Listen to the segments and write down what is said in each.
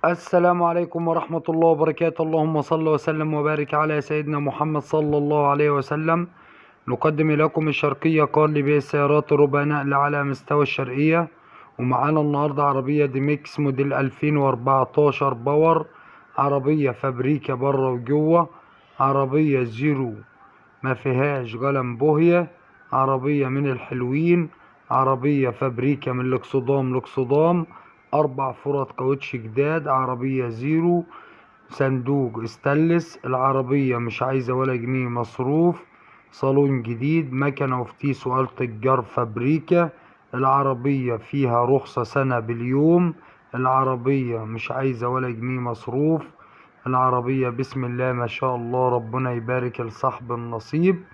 السلام عليكم ورحمة الله وبركاته. اللهم صل وسلم وبارك على سيدنا محمد صلى الله عليه وسلم. نقدم لكم الشرقية قال لي السيارات ربع نقل على مستوى الشرقية. ومعانا النهاردة عربية دي ميكس موديل 2014 باور، عربية فابريكا بره وجوه، عربية زيرو ما فيهاش قلم بوهية، عربية من الحلوين، عربية فابريكا من الاكسدام لاكسدام، 4 فرط كاوتش جداد، عربية زيرو، صندوق استانلس. العربية مش عايزة ولا جنيه مصروف، صالون جديد، مكنة وفتيس وآلة الجار فابريكا. العربية فيها رخصة سنة باليوم. العربية مش عايزة ولا جنيه مصروف. العربية بسم الله ما شاء الله، ربنا يبارك لصاحب النصيب.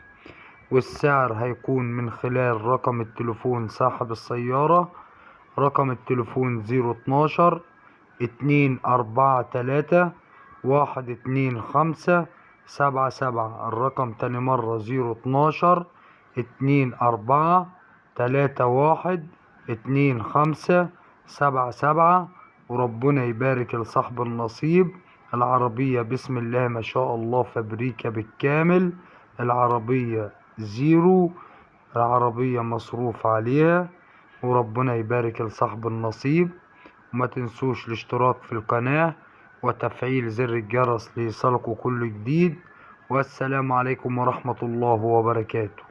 والسعر هيكون من خلال رقم التليفون صاحب السيارة. رقم التليفون 012 243 12577. الرقم تاني مرة 012 243 12577. وربنا يبارك لصاحب النصيب. العربية بسم الله ما شاء الله فابريكا بالكامل. العربية زيرو، العربية مصروف عليها. وربنا يبارك لصاحب النصيب. وما تنسوش الاشتراك في القناة وتفعيل زر الجرس ليصلكوا كل جديد. والسلام عليكم ورحمة الله وبركاته.